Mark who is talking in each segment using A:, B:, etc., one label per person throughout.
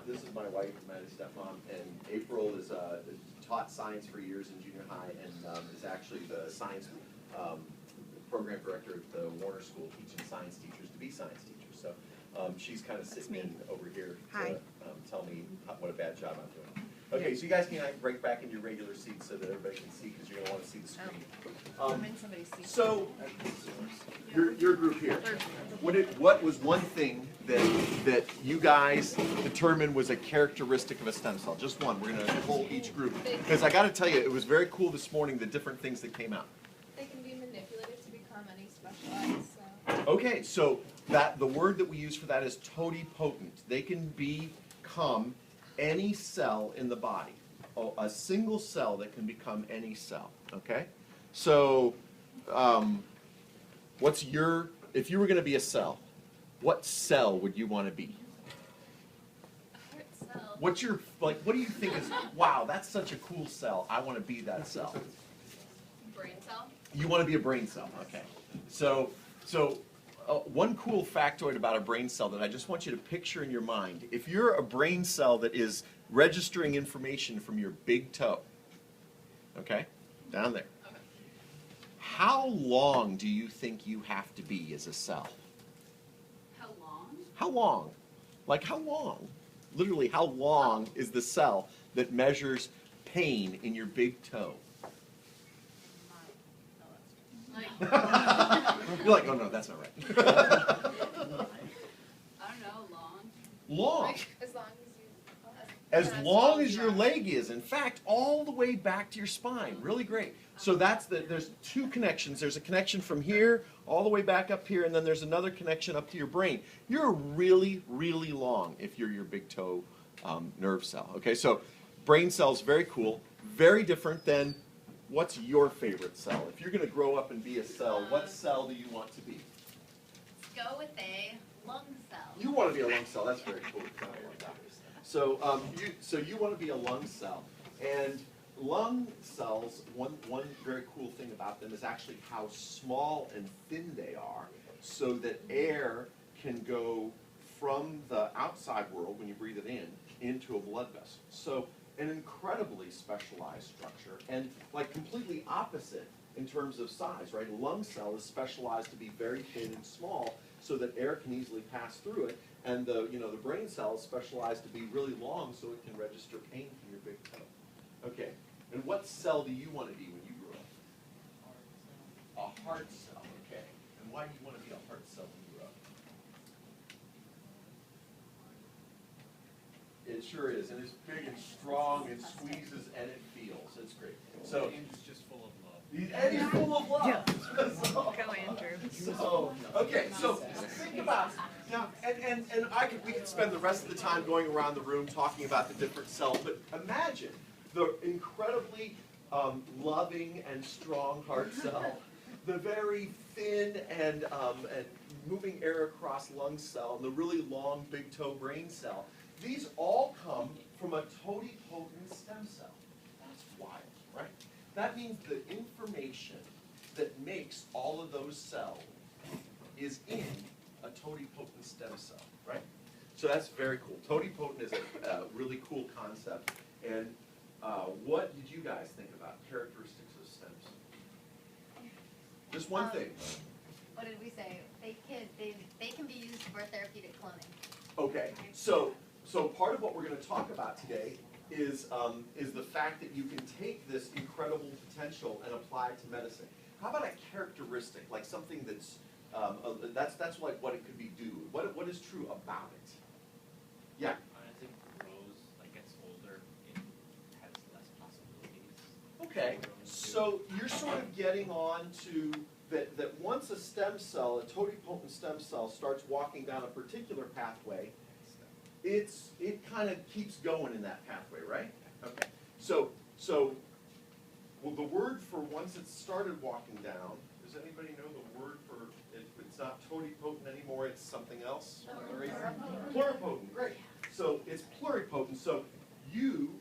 A: this is my wife, my stepmom, and April is taught science for years in junior high and is actually the science program director at the Warner School, teaching science teachers to be science teachers. So she's kind of sitting in over here to tell me what a bad job I'm doing. Okay, so you guys can break back into your regular seats so that everybody can see, because you're going to want to see the screen. So, your group here, what was one thing that you guys determined was a characteristic of a stem cell? Just one. We're going to pull each group. Because I got to tell you, it was very cool this morning, the different things that came out.
B: They can be manipulated to become any specialized cell.
A: Okay, so the word that we use for that is totipotent. They can become any cell in the body. A single cell that can become any cell, okay? So, if you were going to be a cell, what cell would you want to be?
B: A heart cell.
A: What do you think is, wow, that's such a cool cell, I want to be that cell?
B: Brain cell.
A: You want to be a brain cell, okay. So one cool factoid about a brain cell that I just want you to picture in your mind. If you're a brain cell that is registering information from your big toe, okay, down there, how long do you think you have to be as a cell?
B: How long?
A: How long? Like how long? Literally, how long is the cell that measures pain in your big toe? You're like, oh no, that's not right.
B: I don't know, long.
A: Long.
B: As long as you.
A: As long as your leg is. In fact, all the way back to your spine. Really great. So there's two connections. There's a connection from here all the way back up here, and then there's another connection up to your brain. You're really, really long if you're your big toe nerve cell. Okay, so brain cells, very cool. Very different than what's your favorite cell? If you're going to grow up and be a cell, what cell do you want to be?
B: Let's go with a lung cell.
A: You want to be a lung cell. That's very cool. So you want to be a lung cell. And lung cells, one very cool thing about them is actually how small and thin they are, so that air can go from the outside world, when you breathe it in, into a blood vessel. So an incredibly specialized structure, and like completely opposite in terms of size, right? A lung cell is specialized to be very thin and small so that air can easily pass through it, and the brain cell is specialized to be really long so it can register pain from your big toe. Okay, and what cell do you want to be when you grow up? A heart cell, okay. And why do you want to be a heart cell when you grow up? It sure is, and it's big and strong, and squeezes, and it feels. It's great. So
C: Andrew's just full of love.
A: And he's full of love.
D: Yeah.
A: So,
D: Go, Andrew.
A: so, okay, so think about now, and we could spend the rest of the time going around the room talking about the different cells, but imagine the incredibly loving and strong heart cell, the very thin and moving air across lung cell, and the really long big toe brain cell. These all come from a totipotent stem cell. That's wild, right? That means the information that makes all of those cells is in a totipotent stem cell, right? So that's very cool. Totipotent is a really cool concept. And what did you guys think about characteristics of stem cells? Just one thing.
E: What did we say? They can be used for therapeutic cloning.
A: Okay, so part of what we're going to talk about today is the fact that you can take this incredible potential and apply it to medicine. How about a characteristic, like something that's like what it could be do? What is true about it? Yeah.
C: As it grows, like gets older, it has less possibilities.
A: Okay, so you're sort of getting on to that once a stem cell, a totipotent stem cell, starts walking down a particular pathway, it kind of keeps going in that pathway, right? Okay. So well, the word for once it started walking down, does anybody know the word for it? It's not totipotent anymore, it's something else? Pluripotent, great. So it's pluripotent. So you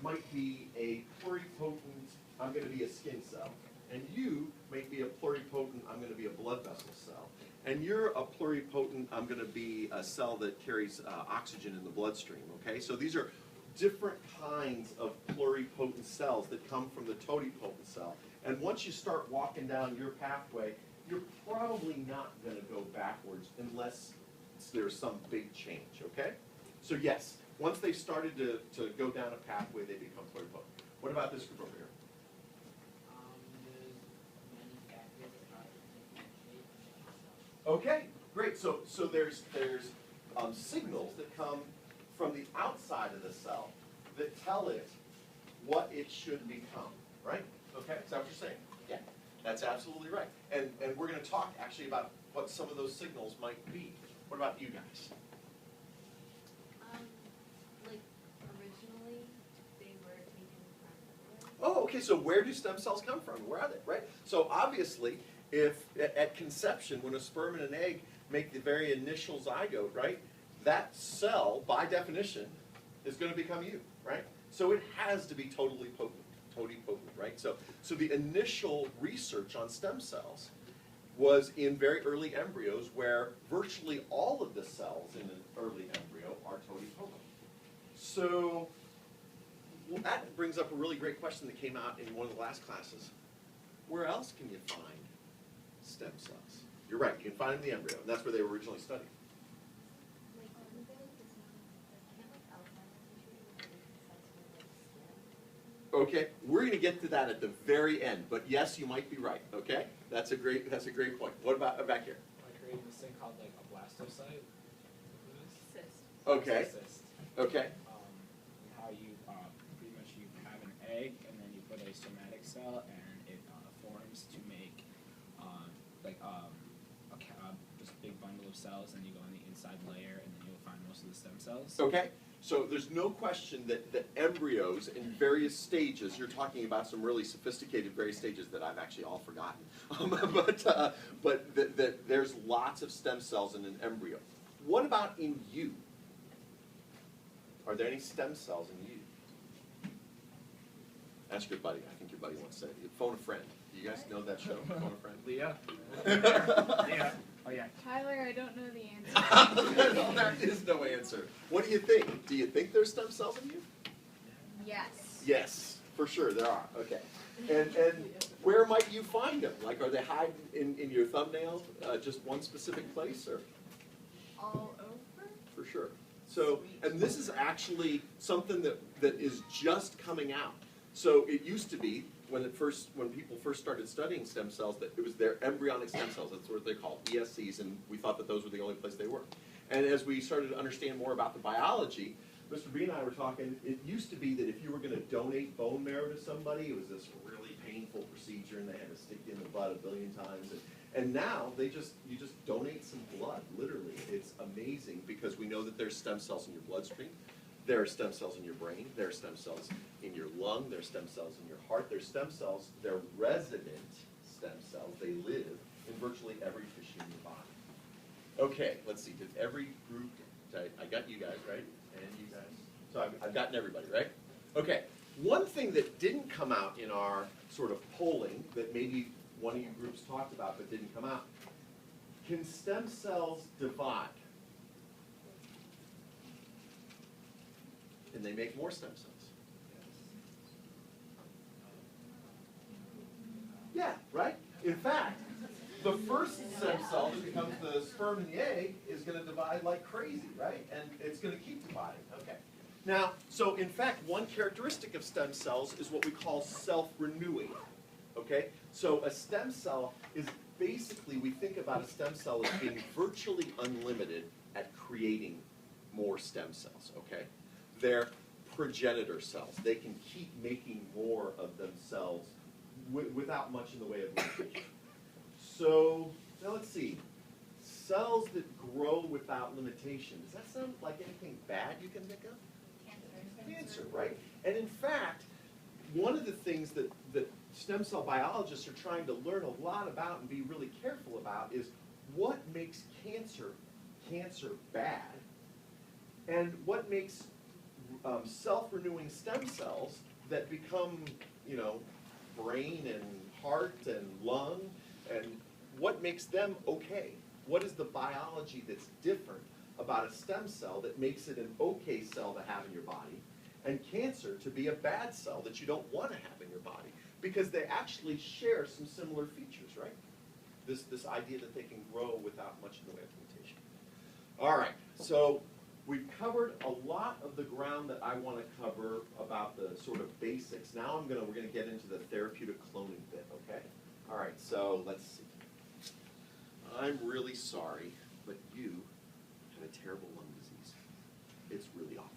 A: might be a pluripotent, I'm going to be a skin cell. And you might be a pluripotent, I'm going to be a blood vessel cell. And you're a pluripotent, I'm going to be a cell that carries oxygen in the bloodstream, okay? So these are different kinds of pluripotent cells that come from the totipotent cell. And once you start walking down your pathway, you're probably not going to go backwards unless there's some big change, okay? So yes, once they started to go down a pathway, they become pluripotent. What about this group over here?
D: There's many factors that are differentiate cells.
A: Okay, great. So there's signals that come from the outside of the cell that tell it what it should become, right? Okay, is that what you're saying? Yeah, that's absolutely right. And we're going to talk actually about what some of those signals might be. What about you guys?
B: Like originally, they were taken from the
A: Oh, okay, so where do stem cells come from? Where are they, right? So obviously, if at conception, when a sperm and an egg make the very initial zygote, right, that cell, by definition, is going to become you, right? So it has to be totally potent, totipotent, right? So the initial research on stem cells was in very early embryos where virtually all of the cells in an early embryo are totipotent. So well, that brings up a really great question that came out in one of the last classes. Where else can you find stem cells? You're right, you can find them in the embryo, and that's where they were originally studied. Okay, we're going to get to that at the very end, but yes, you might be right. Okay, that's a great point. What about back here?
F: I created this thing called like a blastocyte.
B: cyst.
A: Okay,
F: Cyst.
A: okay,
F: How you pretty much you have an egg and then you put a somatic cell and it forms to make just a big bundle of cells, and you go in the inside layer and then you'll find most of the stem cells.
A: okay. So there's no question that embryos in various stages, you're talking about some really sophisticated various stages that I've actually all forgotten, but that there's lots of stem cells in an embryo. What about in you? Are there any stem cells in you? Ask your buddy. I think your buddy wants to say. Phone a friend. Do you guys know that show, Phone a Friend?
F: Leah.
C: Yeah.
F: Oh yeah.
B: Tyler, I don't know the answer.
A: No, there is no answer. What do you think? Do you think there's stem cells in you?
B: Yes.
A: Yes, for sure there are. Okay. And where might you find them? Like, are they hiding in your thumbnail, just one specific place, or?
B: All over?
A: For sure. So, and this is actually something that is just coming out. So it used to be, when people first started studying stem cells, that it was their embryonic stem cells. That's what they're called, ESCs, and we thought that those were the only place they were. And as we started to understand more about the biology, Mr. B and I were talking, it used to be that if you were going to donate bone marrow to somebody, it was this really painful procedure, and they had to stick you in the butt a billion times. And now you just donate some blood, literally. It's amazing because we know that there's stem cells in your bloodstream. There are stem cells in your brain. There are stem cells in your lung. There are stem cells in your heart. There's stem cells. They're resident stem cells. They live in virtually every tissue in your body. Okay, let's see. Did every group, I got you guys, right? And you guys. So I've gotten everybody, right? Okay. One thing that didn't come out in our sort of polling that maybe one of you groups talked about but didn't come out. Can stem cells divide? And they make more stem cells. Yeah, right? In fact, the first stem cell that becomes the sperm and the egg is going to divide like crazy, right? And it's going to keep dividing. Okay. Now, so in fact, one characteristic of stem cells is what we call self-renewing. Okay? So a stem cell is basically, we think about a stem cell as being virtually unlimited at creating more stem cells. Okay? They're progenitor cells. They can keep making more of themselves without much in the way of limitation. So, now let's see. Cells that grow without limitation. Does that sound like anything bad you can think of? Cancer, right? And in fact, one of the things that stem cell biologists are trying to learn a lot about and be really careful about is what makes cancer bad, and what makes self-renewing stem cells that become, brain and heart and lung, and what makes them okay. What is the biology that's different about a stem cell that makes it an okay cell to have in your body, and cancer to be a bad cell that you don't want to have in your body? Because they actually share some similar features, right? This idea that they can grow without much in the way of mutation. All right, so we've covered a lot of the ground that I want to cover about the sort of basics. Now we're gonna get into the therapeutic cloning bit, okay? All right, so let's see. I'm really sorry, but you have a terrible lung disease. It's really awful.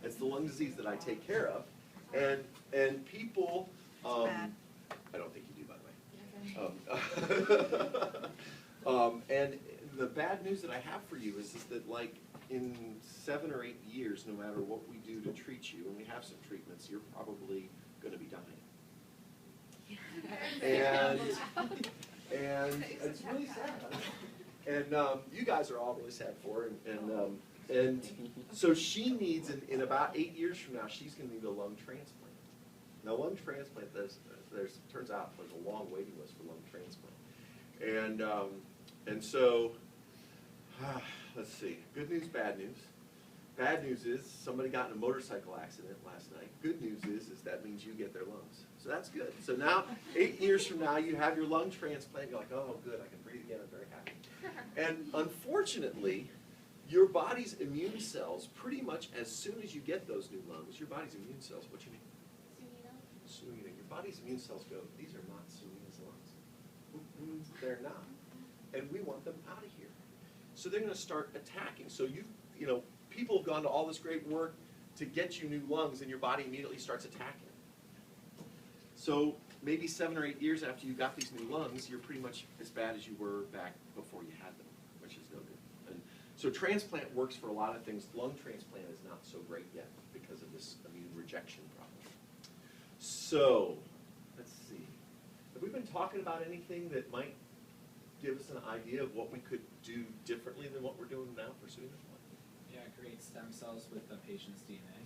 A: It's the lung disease that I take care of, and people. I don't think you do, by the way. And the bad news that I have for you is that, like, in 7 or 8 years, no matter what we do to treat you, and we have some treatments, you're probably going to be dying. And it's really sad. And you guys are all really sad for her. And so she needs, in about 8 years from now, she's going to need a lung transplant. Now, lung transplant, there's turns out there's a long waiting list for lung transplant. And so, let's see, good news, bad news. Bad news is somebody got in a motorcycle accident last night. Good news is that means you get their lungs. So that's good. So now, 8 years from now, you have your lung transplant. You're like, oh, good, I can breathe again. I'm very happy. And unfortunately, your body's immune cells, pretty much as soon as you get those new lungs, your body's immune cells, what's your name? Sunita. Your body's immune cells go, these are not Sunita's lungs. They're not. And we want them out of here. So they're going to start attacking. So you know, people have gone to all this great work to get you new lungs, and your body immediately starts attacking. So maybe 7 or 8 years after you got these new lungs, you're pretty much as bad as you were back before you had them, which is no good. And so transplant works for a lot of things. Lung transplant is not so great yet because of this immune rejection problem. So, let's see. Have we been talking about anything that might give us an idea of what we could do differently than what we're doing now for Sunita?
F: Yeah, create stem cells with the patient's DNA.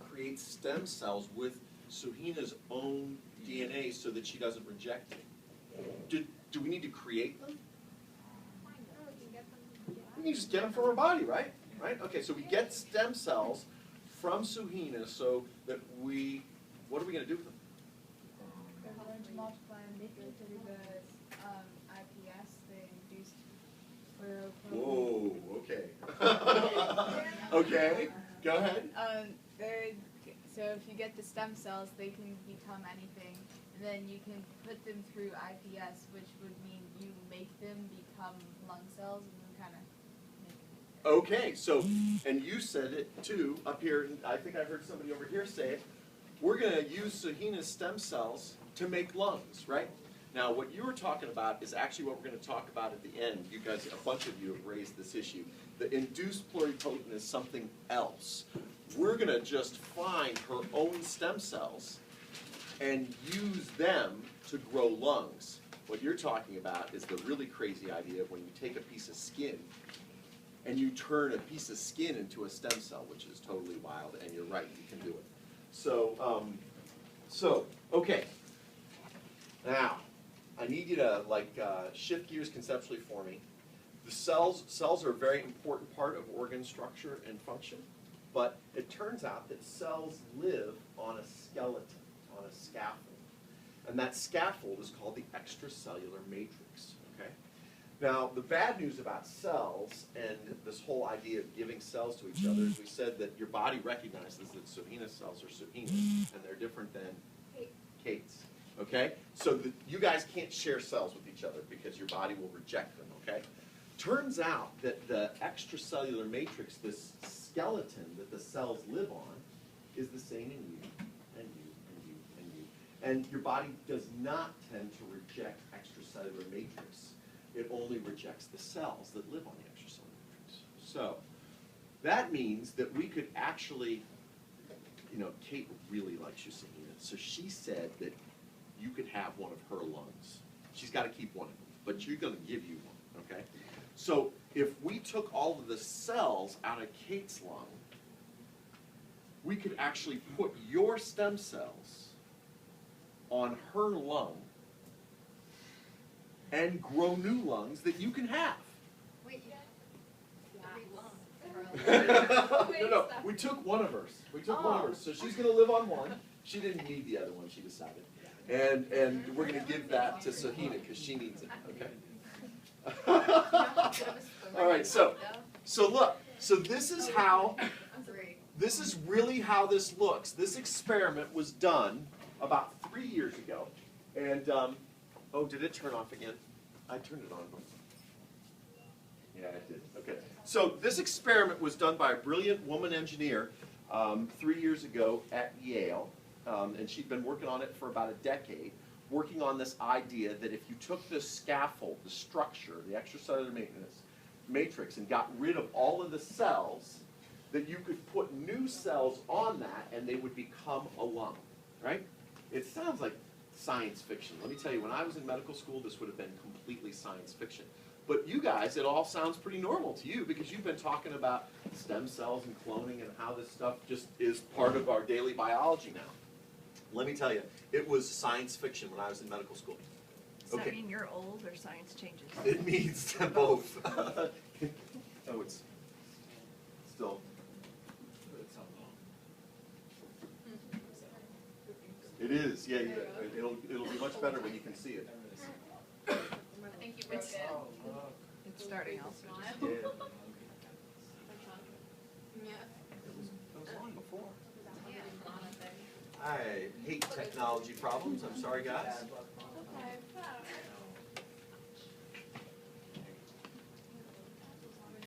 A: Create stem cells with Suhina's own DNA so that she doesn't reject it. Do we need to create them? We can just get them from her body, right? Right? Okay, so we get stem cells from Suhina so that what are we going to do with them?
B: They're going to multiply and make it through the IPS, the induced
A: Whoa, okay. Okay, go ahead.
B: So if you get the stem cells, they can become anything, and then you can put them through IPS, which would mean you make them become lung cells, and then kind of make them.
A: Okay, so, and you said it too up here, and I think I heard somebody over here say it. We're going to use Suhina's stem cells to make lungs, right? Now, what you were talking about is actually what we're going to talk about at the end. You guys, a bunch of you have raised this issue. The induced pluripotent is something else. We're going to just find her own stem cells and use them to grow lungs. What you're talking about is the really crazy idea of when you take a piece of skin and you turn a piece of skin into a stem cell, which is totally wild, and you're right, you can do it. So, okay. Now, I need you to shift gears conceptually for me. The cells are a very important part of organ structure and function, but it turns out that cells live on a skeleton, on a scaffold. And that scaffold is called the extracellular matrix, okay? Now, the bad news about cells and this whole idea of giving cells to each other is we said that your body recognizes that Suhina cells are Suhina, and they're different than Kate's. Okay? So you guys can't share cells with each other because your body will reject them, okay? Turns out that the extracellular matrix, this skeleton that the cells live on, is the same in you, and you, and you, and you. And your body does not tend to reject extracellular matrix. It only rejects the cells that live on the extracellular matrix. So that means that we could actually, you know, Kate really likes you, Suhina, so she said that you could have one of her lungs. She's got to keep one of them, but she's going to give you one, okay? So if we took all of the cells out of Kate's lung, we could actually put your stem cells on her lung, and grow new lungs that you can have.
E: Wait, three lungs.
A: No, we took one of hers. We took one of hers. So she's gonna live on one. She didn't need the other one, she decided. And we're gonna give that to Sahina because she needs it, okay? All right, so look, so this is really how this looks. This experiment was done about 3 years ago. And, oh, did it turn off again? I turned it on. Yeah, it did. Okay. So this experiment was done by a brilliant woman engineer 3 years ago at Yale. And she'd been working on it for about a decade, working on this idea that if you took this scaffold, the structure, the extracellular matrix, and got rid of all of the cells, that you could put new cells on that and they would become a lung, right? It sounds like science fiction. Let me tell you, when I was in medical school, this would have been completely science fiction. But you guys, it all sounds pretty normal to you because you've been talking about stem cells and cloning and how this stuff just is part of our daily biology now. Let me tell you, it was science fiction when I was in medical school.
G: Does that mean you're old or science changes?
A: It means both. Oh, it's still. It is, yeah. It'll be much better when you can see it.
B: I think you broke it.
G: It's starting also.
A: Yeah.
B: Yeah.
A: It was long before. I hate technology problems. I'm sorry, guys.
B: Okay.